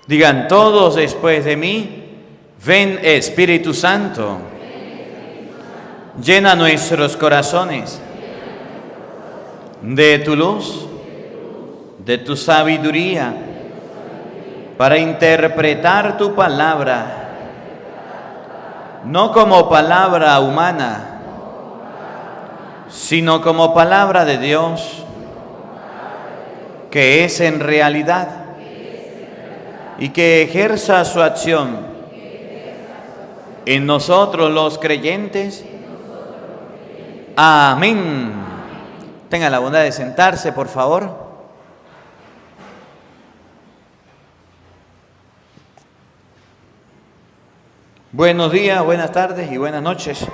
Digan todos después de mí: ven Espíritu Santo, llena nuestros corazones de tu luz, de tu sabiduría, para interpretar tu palabra, no como palabra humana, sino como palabra de Dios, que es en realidad, y que ejerza su acción en nosotros los creyentes. Amén. Tenga la bondad de sentarse, por favor. Buenos días, buenas tardes y buenas noches.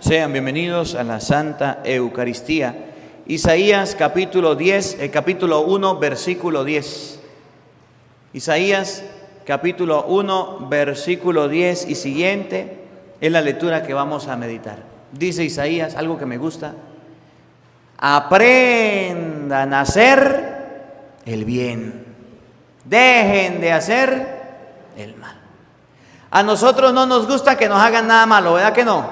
Sean bienvenidos a la Santa Eucaristía. Isaías capítulo 1, versículo 10. Isaías capítulo 1, versículo 10 y siguiente es la lectura que vamos a meditar. Dice Isaías algo que me gusta: aprendan a hacer el bien, dejen de hacer el mal. A nosotros no nos gusta que nos hagan nada malo, ¿verdad que no?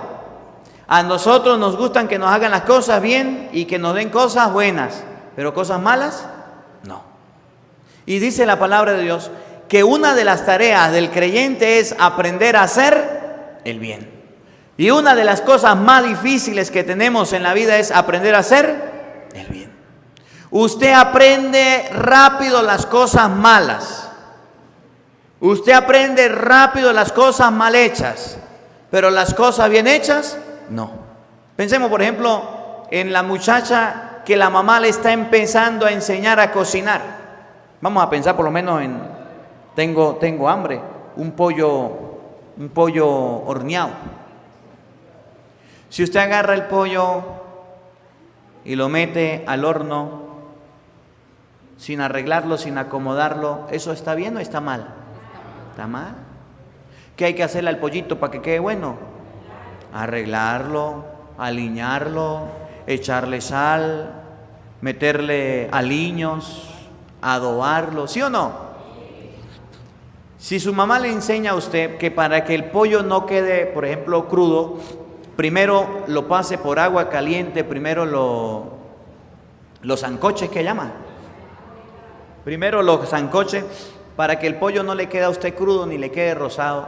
A nosotros nos gustan que nos hagan las cosas bien y que nos den cosas buenas, pero cosas malas, no. Y dice la palabra de Dios que una de las tareas del creyente es aprender a hacer el bien. Y una de las cosas más difíciles que tenemos en la vida es aprender a hacer el bien. Usted aprende rápido las cosas malas. Usted aprende rápido las cosas mal hechas, pero las cosas bien hechas, no. Pensemos, por ejemplo, en la muchacha que la mamá le está empezando a enseñar a cocinar. Vamos a pensar por lo menos en, tengo hambre, un pollo horneado. Si usted agarra el pollo y lo mete al horno sin arreglarlo, sin acomodarlo, ¿eso está bien o está mal? ¿Está mal? ¿Qué hay que hacerle al pollito para que quede bueno? Arreglarlo, aliñarlo, echarle sal, meterle aliños, adobarlo, ¿sí o no? Si su mamá le enseña a usted que para que el pollo no quede, por ejemplo, crudo, primero lo pase por agua caliente, primero los sancoches que llaman. Primero los sancoches para que el pollo no le quede a usted crudo ni le quede rosado.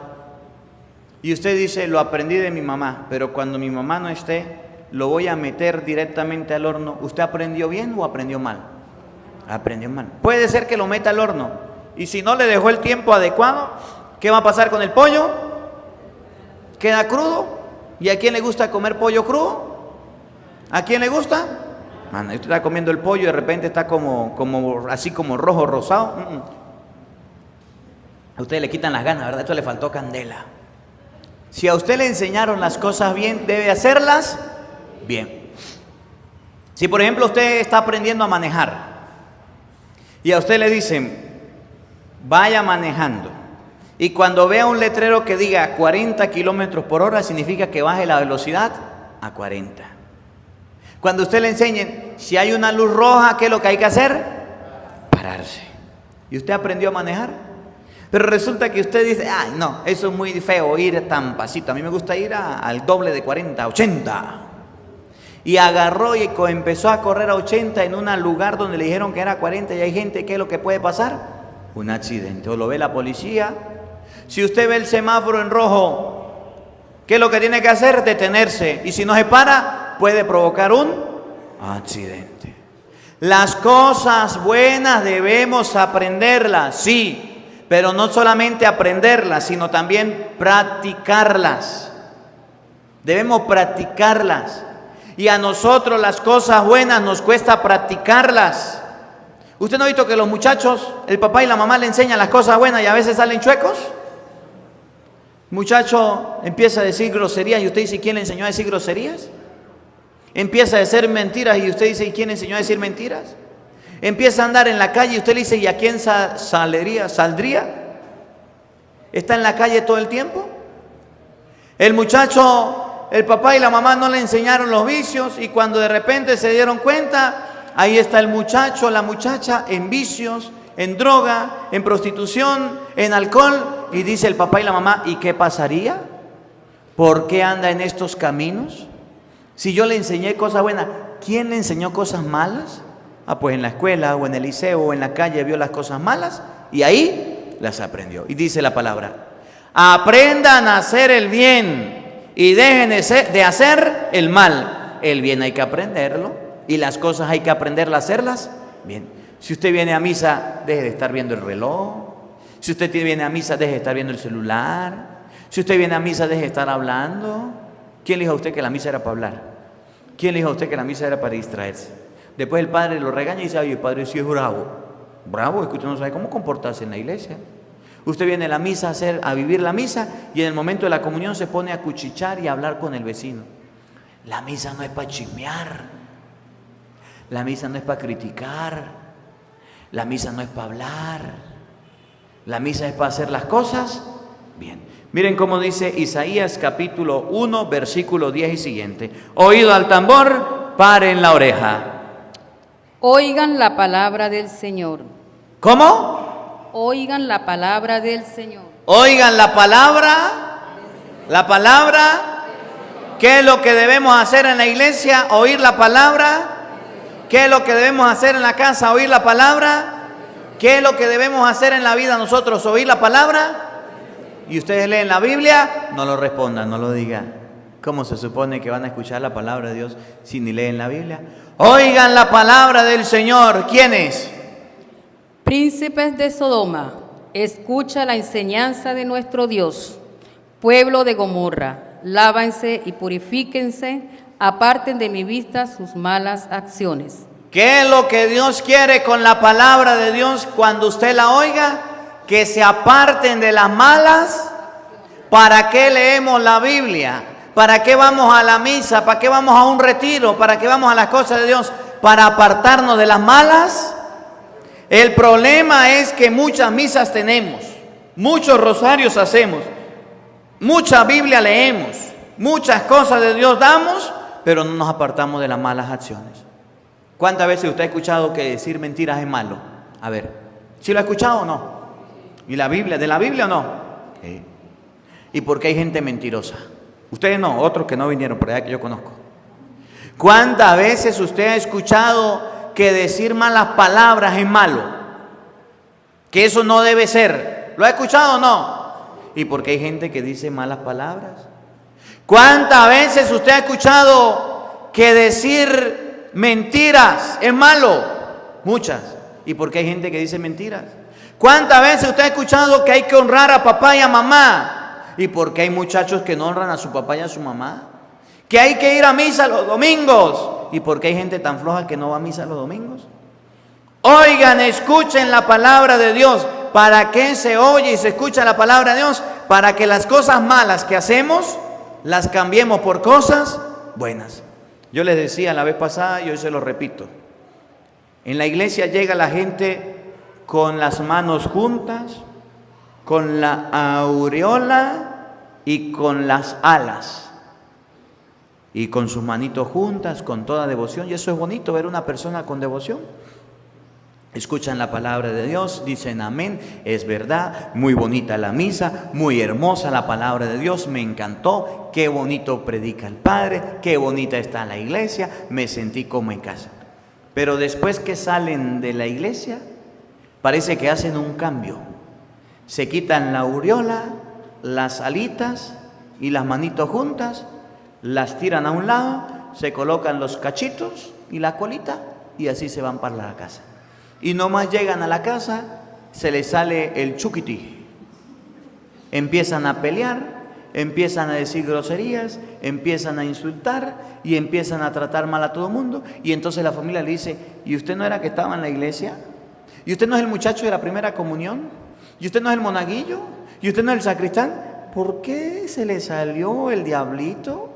Y usted dice: lo aprendí de mi mamá, pero cuando mi mamá no esté, lo voy a meter directamente al horno. ¿Usted aprendió bien o aprendió mal? Aprendió mal. Puede ser que lo meta al horno y si no le dejó el tiempo adecuado, ¿qué va a pasar con el pollo? ¿Queda crudo? ¿Y a quién le gusta comer pollo crudo? ¿A quién le gusta? Usted está comiendo el pollo y de repente está así como rojo, rosado. A usted le quitan las ganas, ¿verdad? Esto le faltó candela. Si a usted le enseñaron las cosas bien, debe hacerlas bien. Si por ejemplo usted está aprendiendo a manejar y a usted le dicen: vaya manejando, y cuando vea un letrero que diga 40 kilómetros por hora, significa que baje la velocidad a 40. Cuando usted le enseñen, si hay una luz roja, ¿qué es lo que hay que hacer? Pararse. ¿Y usted aprendió a manejar? Pero resulta que usted dice: ay, no, eso es muy feo ir tan pasito, a mí me gusta ir al doble de 40, 80. Y agarró y empezó a correr a 80 en un lugar donde le dijeron que era 40 y hay gente, ¿qué es lo que puede pasar? Un accidente, o lo ve la policía. Si usted ve el semáforo en rojo, ¿qué es lo que tiene que hacer? Detenerse, y si no se para, puede provocar un accidente. Las cosas buenas debemos aprenderlas, sí, pero no solamente aprenderlas, sino también practicarlas. Debemos practicarlas. Y a nosotros las cosas buenas nos cuesta practicarlas. ¿Usted no ha visto que los muchachos, el papá y la mamá le enseñan las cosas buenas y a veces salen chuecos? El muchacho empieza a decir groserías y usted dice: ¿quién le enseñó a decir groserías? Empieza a decir mentiras y usted dice: ¿y quién le enseñó a decir mentiras? Empieza a andar en la calle y usted le dice: ¿y a quién saldría? ¿Está en la calle todo el tiempo? El muchacho, el papá y la mamá no le enseñaron los vicios y cuando de repente se dieron cuenta, ahí está el muchacho, la muchacha en vicios, en droga, en prostitución, en alcohol. Y dice el papá y la mamá, ¿y qué pasaría? ¿Por qué anda en estos caminos? Si yo le enseñé cosas buenas, ¿quién le enseñó cosas malas? Pues en la escuela o en el liceo o en la calle vio las cosas malas y ahí las aprendió. Y dice la palabra, aprendan a hacer el bien y dejen de hacer el mal. El bien hay que aprenderlo y las cosas hay que aprender a hacerlas bien. Si usted viene a misa, deje de estar viendo el reloj. Si usted viene a misa, deje de estar viendo el celular. Si usted viene a misa, deje de estar hablando. ¿Quién le dijo a usted que la misa era para hablar? ¿Quién le dijo a usted que la misa era para distraerse? Después el padre lo regaña y dice, oye, el padre sí es bravo. Bravo, es que usted no sabe cómo comportarse en la iglesia. Usted viene a la misa a vivir la misa y en el momento de la comunión se pone a cuchichar y a hablar con el vecino. La misa no es para chismear. La misa no es para criticar. La misa no es para hablar. La misa es para hacer las cosas bien. Miren cómo dice Isaías capítulo 1, versículo 10 y siguiente. Oído al tambor, paren la oreja. Oigan la palabra del Señor. ¿Cómo? Oigan la palabra del Señor. Oigan la palabra. La palabra. ¿Qué es lo que debemos hacer en la iglesia? Oír la palabra. ¿Qué es lo que debemos hacer en la casa? Oír la palabra. ¿Qué es lo que debemos hacer en la vida nosotros? Oír la palabra. Y ustedes leen la Biblia, no lo respondan, no lo digan. ¿Cómo se supone que van a escuchar la palabra de Dios si ni leen la Biblia? Oigan la palabra del Señor. ¿Quiénes? Príncipes de Sodoma, escucha la enseñanza de nuestro Dios. Pueblo de Gomorra, lávanse y purifíquense, aparten de mi vista sus malas acciones. ¿Qué es lo que Dios quiere con la palabra de Dios cuando usted la oiga? Que se aparten de las malas. ¿Para qué leemos la Biblia? ¿Para qué vamos a la misa? ¿Para qué vamos a un retiro? ¿Para qué vamos a las cosas de Dios? ¿Para apartarnos de las malas? El problema es que muchas misas tenemos, muchos rosarios hacemos, mucha Biblia leemos, muchas cosas de Dios damos, pero no nos apartamos de las malas acciones. ¿Cuántas veces usted ha escuchado que decir mentiras es malo? A ver, ¿sí lo ha escuchado o no? ¿Y la Biblia? ¿De la Biblia o no? Sí. ¿Y por qué hay gente mentirosa? Ustedes no, otros que no vinieron por allá que yo conozco. ¿Cuántas veces usted ha escuchado que decir malas palabras es malo? Que eso no debe ser. ¿Lo ha escuchado o no? ¿Y por qué hay gente que dice malas palabras? ¿Cuántas veces usted ha escuchado que decir mentiras es malo? Muchas. ¿Y por qué hay gente que dice mentiras? ¿Cuántas veces usted ha escuchado que hay que honrar a papá y a mamá? ¿Y por qué hay muchachos que no honran a su papá y a su mamá? Que hay que ir a misa los domingos. ¿Y por qué hay gente tan floja que no va a misa los domingos? Oigan, escuchen la palabra de Dios. ¿Para qué se oye y se escucha la palabra de Dios? Para que las cosas malas que hacemos las cambiemos por cosas buenas. Yo les decía la vez pasada y hoy se lo repito. En la iglesia llega la gente con las manos juntas, con la aureola y con las alas, y con sus manitos juntas, con toda devoción. Y eso es bonito, ver una persona con devoción. Escuchan la palabra de Dios, dicen amén, es verdad, muy bonita la misa, muy hermosa la palabra de Dios, me encantó, qué bonito predica el Padre, qué bonita está la iglesia, me sentí como en casa. Pero después que salen de la iglesia, parece que hacen un cambio. Se quitan la aureola, las alitas y las manitos juntas, las tiran a un lado, se colocan los cachitos y la colita y así se van para la casa. Y nomás llegan a la casa, se les sale el chuquití. Empiezan a pelear, empiezan a decir groserías, empiezan a insultar y empiezan a tratar mal a todo el mundo. Y entonces la familia le dice, ¿y usted no era que estaba en la iglesia? ¿Y usted no es el muchacho de la primera comunión? ¿Y usted no es el monaguillo? ¿Y usted no es el sacristán? ¿Por qué se le salió el diablito?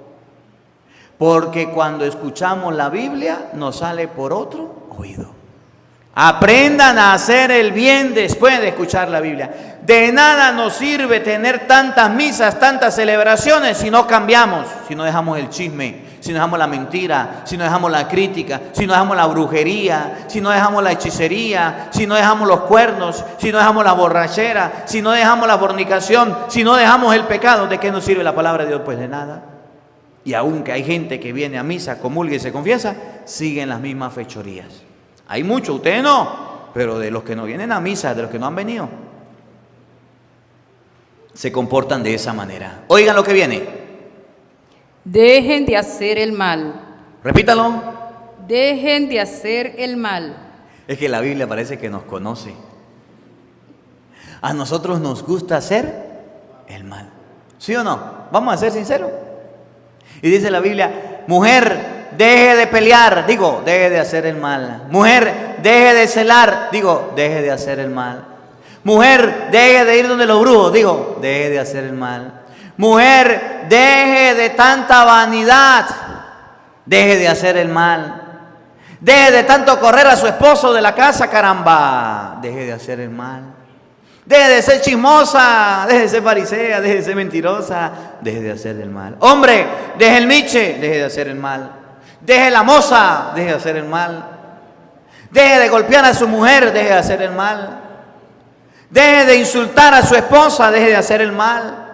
Porque cuando escuchamos la Biblia nos sale por otro oído. Aprendan a hacer el bien después de escuchar la Biblia. De nada nos sirve tener tantas misas, tantas celebraciones si no cambiamos, si no dejamos el chisme, si no dejamos la mentira, si no dejamos la crítica, si no dejamos la brujería, si no dejamos la hechicería, si no dejamos los cuernos, si no dejamos la borrachera, si no dejamos la fornicación, si no dejamos el pecado, ¿de qué nos sirve la palabra de Dios? Pues de nada. Y aunque hay gente que viene a misa, comulga y se confiesa, siguen las mismas fechorías. Hay muchos, ustedes no, pero de los que no vienen a misa, de los que no han venido, se comportan de esa manera. Oigan lo que viene. Dejen de hacer el mal. Repítalo. Dejen de hacer el mal. Es que la Biblia parece que nos conoce. A nosotros nos gusta hacer el mal. ¿Sí o no? Vamos a ser sinceros. Y dice la Biblia, mujer, deje de pelear. Digo, deje de hacer el mal. Mujer, deje de celar. Digo, deje de hacer el mal. Mujer, deje de ir donde los brujos. Digo, deje de hacer el mal. Mujer, deje de tanta vanidad. Deje de hacer el mal. Deje de tanto correr a su esposo de la casa, caramba. Deje de hacer el mal. Deje de ser chismosa. Deje de ser farisea. Deje de ser mentirosa. Deje de hacer el mal. Hombre, deje el miche. Deje de hacer el mal. Deje la moza. Deje de hacer el mal. Deje de golpear a su mujer. Deje de hacer el mal. Deje de insultar a su esposa, deje de hacer el mal.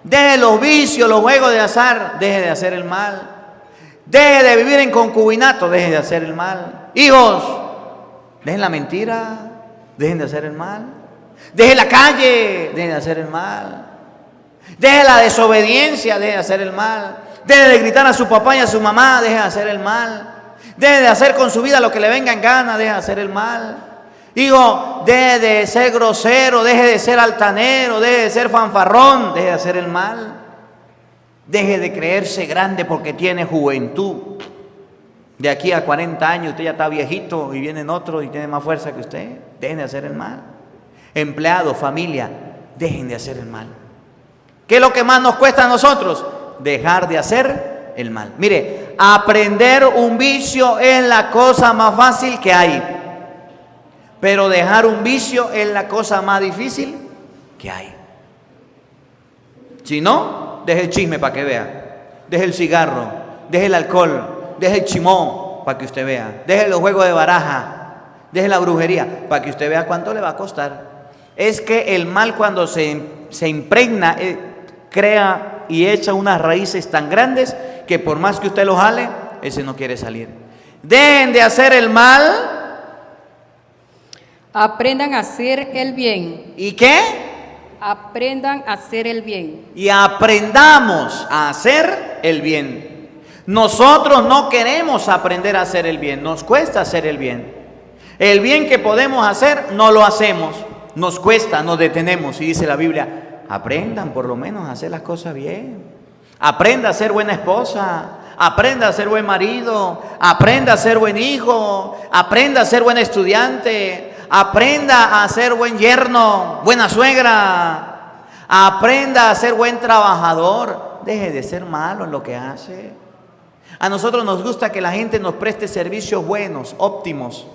Deje los vicios, los juegos de azar, deje de hacer el mal. Deje de vivir en concubinato, deje de hacer el mal. Hijos, dejen la mentira, dejen de hacer el mal. Deje la calle, deje de hacer el mal. Deje la desobediencia, deje de hacer el mal. Deje de gritar a su papá y a su mamá, deje de hacer el mal. Deje de hacer con su vida lo que le venga en gana, deje de hacer el mal. Hijo, deje de ser grosero, deje de ser altanero, deje de ser fanfarrón, deje de hacer el mal. Deje de creerse grande porque tiene juventud. De aquí a 40 años usted ya está viejito y vienen otros y tiene más fuerza que usted. Dejen de hacer el mal. Empleados, familia, dejen de hacer el mal. ¿Qué es lo que más nos cuesta a nosotros? Dejar de hacer el mal. Mire, aprender un vicio es la cosa más fácil que hay. Pero dejar un vicio es la cosa más difícil que hay. Si no, deje el chisme para que vea. Deje el cigarro, deje el alcohol, deje el chimón para que usted vea. Deje los juegos de baraja, deje la brujería para que usted vea cuánto le va a costar. Es que el mal cuando se impregna, crea y echa unas raíces tan grandes que por más que usted lo jale, ese no quiere salir. Dejen de hacer el mal. Aprendan a hacer el bien. ¿Y qué? Aprendan a hacer el bien. Y aprendamos a hacer el bien. Nosotros no queremos aprender a hacer el bien, nos cuesta hacer el bien. El bien que podemos hacer no lo hacemos, nos cuesta, nos detenemos. Y dice la Biblia, aprendan por lo menos a hacer las cosas bien. Aprenda a ser buena esposa. Aprenda a ser buen marido. Aprenda a ser buen hijo. Aprenda a ser buen estudiante. Aprenda a ser buen yerno, buena suegra. Aprenda a ser buen trabajador. Deje de ser malo en lo que hace. A nosotros nos gusta que la gente nos preste servicios buenos, óptimos.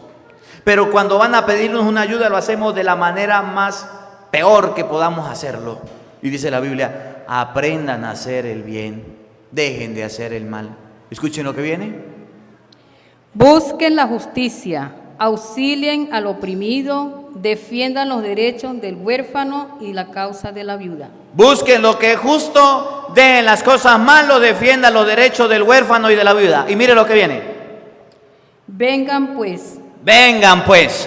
Pero cuando van a pedirnos una ayuda lo hacemos de la manera más peor que podamos hacerlo. Y dice la Biblia, aprendan a hacer el bien. Dejen de hacer el mal. Escuchen lo que viene. Busquen la justicia. Auxilien al oprimido, defiendan los derechos del huérfano y la causa de la viuda. Busquen lo que es justo, den las cosas malas, defiendan los derechos del huérfano y de la viuda. Y mire lo que viene. Vengan pues,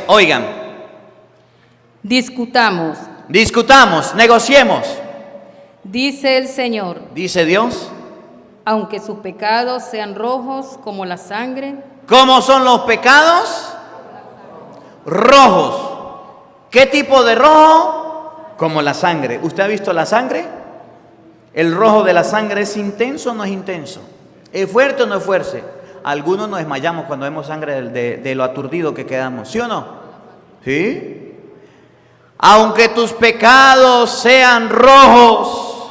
oigan. discutamos, negociemos. dice el Señor. Dice Dios. Aunque sus pecados sean rojos como la sangre. ¿Cómo son los pecados? Rojos. ¿Qué tipo de rojo? Como la sangre. ¿Usted ha visto la sangre? ¿El rojo de la sangre es intenso o no es intenso? ¿Es fuerte o no es fuerte? Algunos nos desmayamos cuando vemos sangre de lo aturdido que quedamos. ¿Sí o no? ¿Sí? Aunque tus pecados sean rojos,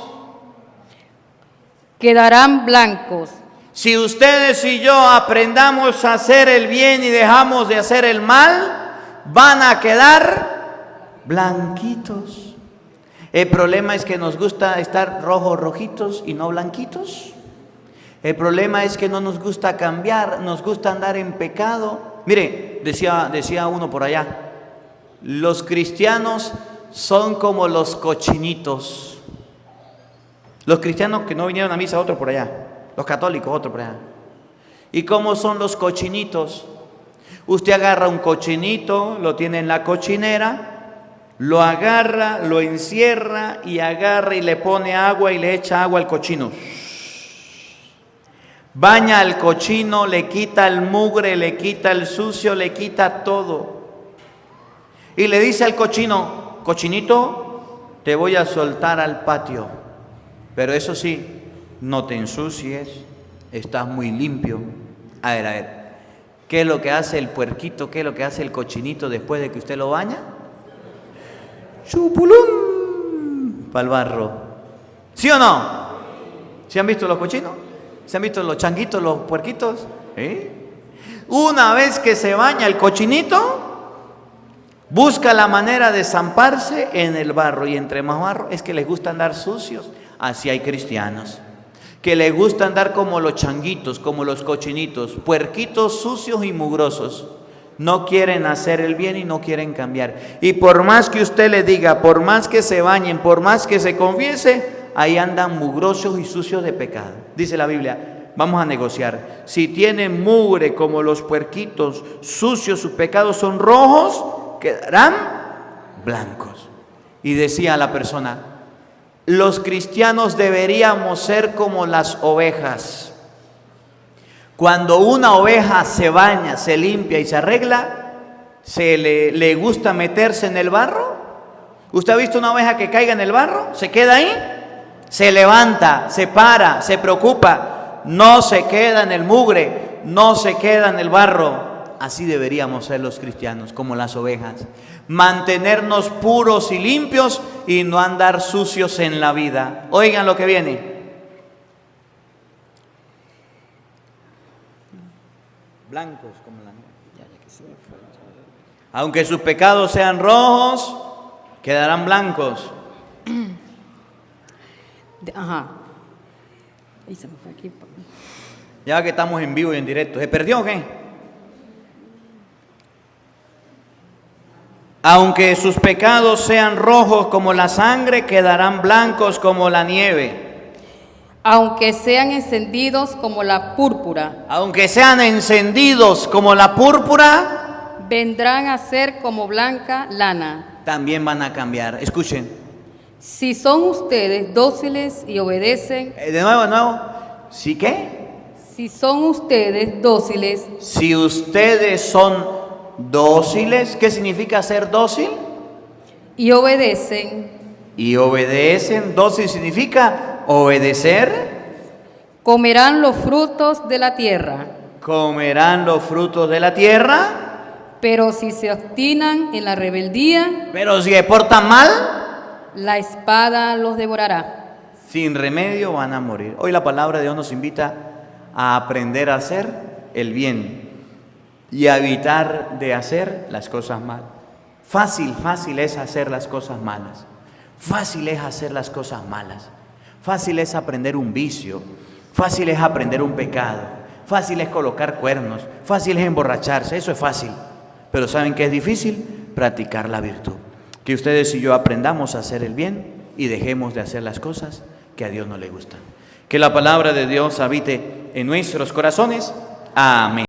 quedarán blancos. Si ustedes y yo aprendamos a hacer el bien y dejamos de hacer el mal, van a quedar blanquitos. El problema es que nos gusta estar rojos, rojitos y no blanquitos. El problema es que no nos gusta cambiar, nos gusta andar en pecado. Mire, decía uno por allá, los cristianos son como los cochinitos. Los cristianos que no vinieron a misa, otro por allá. Los católicos, otro por allá. ¿Y cómo son los cochinitos? Usted agarra un cochinito, lo tiene en la cochinera, lo agarra, lo encierra y agarra y le pone agua y le echa agua al cochino. Baña al cochino, le quita el mugre, le quita el sucio, le quita todo. Y le dice al cochino, cochinito, te voy a soltar al patio. Pero eso sí, no te ensucies, estás muy limpio. A ver, ¿qué es lo que hace el puerquito? ¿Qué es lo que hace el cochinito después de que usted lo baña? ¡Chupulún! Para el barro. ¿Sí o no? ¿Sí han visto los cochinos? ¿Se han visto los changuitos, los puerquitos? Una vez que se baña el cochinito, busca la manera de zamparse en el barro. Y entre más barro, es que les gusta andar sucios. Así hay cristianos que les gusta andar como los changuitos, como los cochinitos, puerquitos sucios y mugrosos. No quieren hacer el bien y no quieren cambiar. Y por más que usted le diga, por más que se bañen, por más que se confiese, ahí andan mugrosos y sucios de pecado. Dice la Biblia, vamos a negociar. Si tienen mugre como los puerquitos, sucios, sus pecados son rojos, quedarán blancos. Y decía la persona, los cristianos deberíamos ser como las ovejas. Cuando una oveja se baña, se limpia y se arregla, le gusta meterse en el barro. ¿Usted ha visto una oveja que caiga en el barro? ¿Se queda ahí? Se levanta, se para, se preocupa, no se queda en el mugre, no se queda en el barro. Así deberíamos ser los cristianos, como las ovejas. Mantenernos puros y limpios y no andar sucios en la vida. Oigan lo que viene. Blancos como la nieve. Aunque sus pecados sean rojos, quedarán blancos. Ajá. Ahí se me fue aquí. Ya que estamos en vivo y en directo. ¿Se perdió o qué? Aunque sus pecados sean rojos como la sangre, quedarán blancos como la nieve. Aunque sean encendidos como la púrpura. Aunque sean encendidos como la púrpura, vendrán a ser como blanca lana. También van a cambiar. Escuchen. Si son ustedes dóciles y obedecen. De nuevo. ¿Sí qué? Si son ustedes dóciles. Si ustedes son dóciles, ¿qué significa ser dócil? Y obedecen. Y obedecen, dócil significa obedecer. Comerán los frutos de la tierra. Comerán los frutos de la tierra. Pero si se obstinan en la rebeldía. Pero si se portan mal, la espada los devorará. Sin remedio van a morir. Hoy la palabra de Dios nos invita a aprender a hacer el bien y a evitar de hacer las cosas malas. Fácil es hacer las cosas malas. Fácil es hacer las cosas malas. Fácil es aprender un vicio. Fácil es aprender un pecado. Fácil es colocar cuernos. Fácil es emborracharse. Eso es fácil. Pero ¿saben qué es difícil? Practicar la virtud. Que ustedes y yo aprendamos a hacer el bien y dejemos de hacer las cosas que a Dios no le gustan. Que la palabra de Dios habite en nuestros corazones. Amén.